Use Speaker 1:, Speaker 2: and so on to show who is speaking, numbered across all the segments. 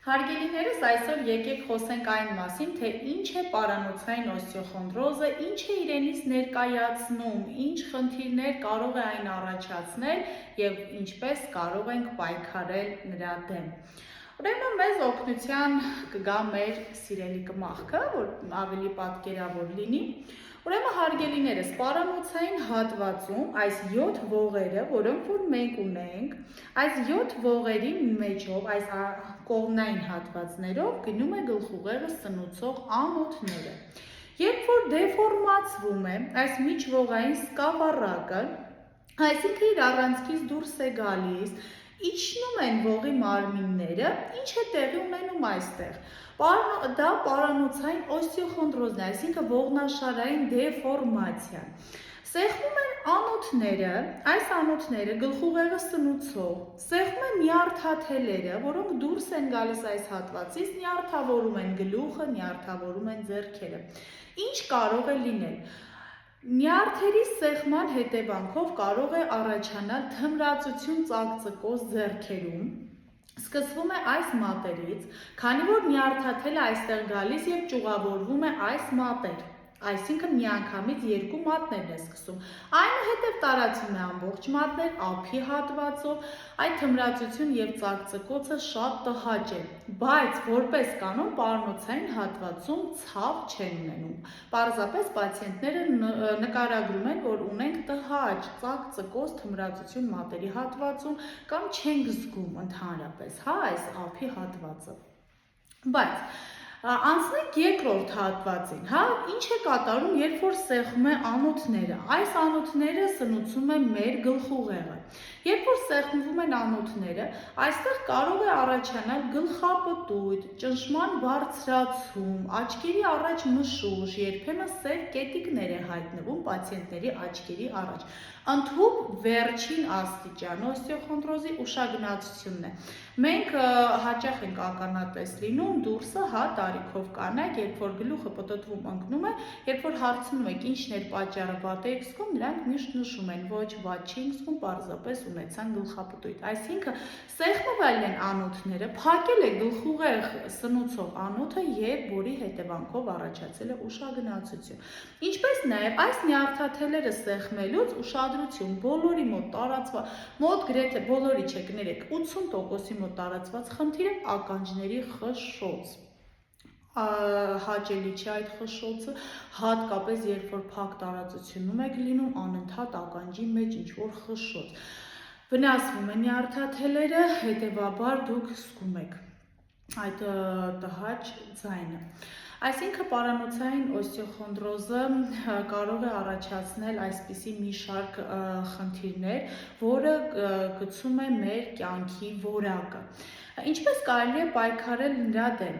Speaker 1: Հարգելիներս, այսօր եկեք խոսենք այն մասին, թե ինչ է պարանոցային օստեոխոնդրոզը, ինչ է իրենից ներկայացնում, ինչ խնդիրներ կարող է այն առաջացնել և ինչպես կարող ենք պայքարել նրա դեմ։ Ուրեմն մեզ օգնության կգա մեր սիրելի կմախքը, որ ավելի պատկերավոր լինի։ Ուրեմն հարգելիներս, պարանոցային հատվածում այս 7 ողերը, որոնք որ մենք ունենք, այս 7 ողերի մեջով, այս կողմնային հատվածներով գնում է գլխուղեղը սնուցող անոթները։ Երբ որ դեֆորմացվում է այս միջողային սկավառակը, այսինքն իր առանցքից դուրս է գալիս, իջնում են ողի մարմինները, ինչ է տեղի ունենում այստեղ։ Դա պարանոցային օստեոխոնդրոզն է, այսինքն ողնաշարային դեֆորմացիա։ Սեղմում են անոթները, այս անոթները գլխուղեղը սնուցող, սեղմում են նյարդաթելերը, որոնք դուրս են գալիս այս հատվածից, նյարդավորում են գլուխը, նյարդավորում են ձեռքերը։ Ինչ կարող է լինել։ Նյարդերի սեղման հետևանքով կարող է առաջանալ թմրածություն ծակծկոց ձեռքերում, սկսվում է այս մատերից, քանի որ նյարդաթելը այստեղ գալիս և ճյուղավորվում է այս մատեր, այսինքն միանգամից երկու մատներն է սկսում, այնուհետև տարածվում է ամբողջ մատներ ափի հատվածով, այդ թմրածություն և ծակծկոցը շատ տհաճ է, բայց որպես կանոն պարանոցային հատվածում ցավ չեն ունենում, պարզապես պացիենտները նկարագրում են, որ ունենք տհաճ ծակծկոց թմրածություն մատերի հատվածում կամ չենք զգում ընդհանրապես, այս ափի հատվածը, բայց անցնենք երկրորդ հատվածին, ինչ է կատարում, երբ որ սեղմում է անոթները, այս անոթները սնուցում է մեր գլխուղեղը, երբ որ սեղմվում են անոթները, այստեղ կարող է առաջանալ գլխապտույտ, ճնշման բարձրացում, աչքերի առաջ մշուշ, երբեմն սև կետիկներ է հայտնվում պացիենտների աչքերի առաջ, ընդհուպ վերջին աստիճան օստեոխոնդրոզի ուշագնացությունն է։ Մենք հաճախ ենք ականատես լինում, դուրսը տարիքով կանայք, երբ որ գլուխը պտտվում ընկնում է, երբ որ հարցնում եք ինչն էր պատճառը, վատ եք զգում, նրանք միշտ նշում են, ոչ վատ չենք զգում, պարզապես ունեցան գլխապտույտ, այսինքն սեղմվել են անոթները, փակել է գլխուղեղ սնուցող անոթը և որի հետևանքով առաջացել է ուշագնացություն։ Ինչպես նաև այս նյարդաթելերը սեղմելուց ուշադրություն, բոլորի մոտ տարածված, մոտ գրեթե բոլորի չէ, կներեք, 80%-ի մոտ տարածված խնդիրը ականջների խշշոց։ Հաճելի չէ այդ խշշոցը, հատկապես երբ որ փակ տարածությունում եք լինում, անընդհատ ականջի մեջ ինչ-որ խշշոց։ Վնասվում են նյարդաթելերը, հետևաբար դուք զգում եք այդ տհաճ ձայնը։ Այսինքն պարանոցային օստեոխոնդրոզը կարող է առաջացնել այսպիսի մի շարք խնդիրներ, որը գցում է մեր կյանքի որակը։ Ինչպես կարելի է պայքարել նրա դեմ։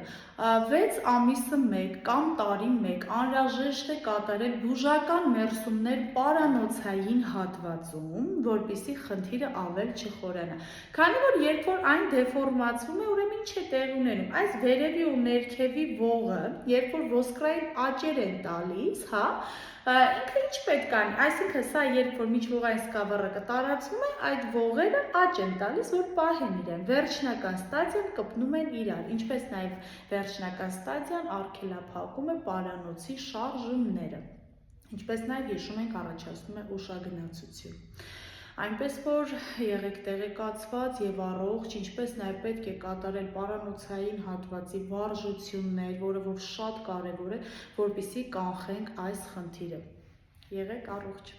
Speaker 1: 6 ամիսը 1 կամ տարին 1 անհրաժեշտ է կատարել բուժական մերսումներ պարանոցային հատվածում, որպեսզի խնդիրը ավել չխորանա։ Քանի որ երբ որ այն դեֆորմացվում է, ուրեմն ինչ է տեղի ունենում։ Այս վերևի ու ներքևի ողը, երբ որ ոսկրային աճեր են տալիս, ինքը ինչ պետք է անի, այսինքն սա երբ որ միջողային սկավառակը տարածվում է, այդ ողերը աճ են տալիս, որ պահեն իրեն, վերջնական ստադիան կպնում են իրար, ինչպես նաև վերջնական ստադիան արգելափակում է պարանոցի շարժումները, ինչպես նաև հիշում ենք առաջացնում է ուշագնացություն։ Այնպես որ եղեք տեղեկացված և առողջ, ինչպես նաև պետք է կատարել պարանոցային հատվածի վարժություններ, որը որ շատ կարևոր է, որպեսզի կանխենք այս խնդիրը։ Եղեք առողջ։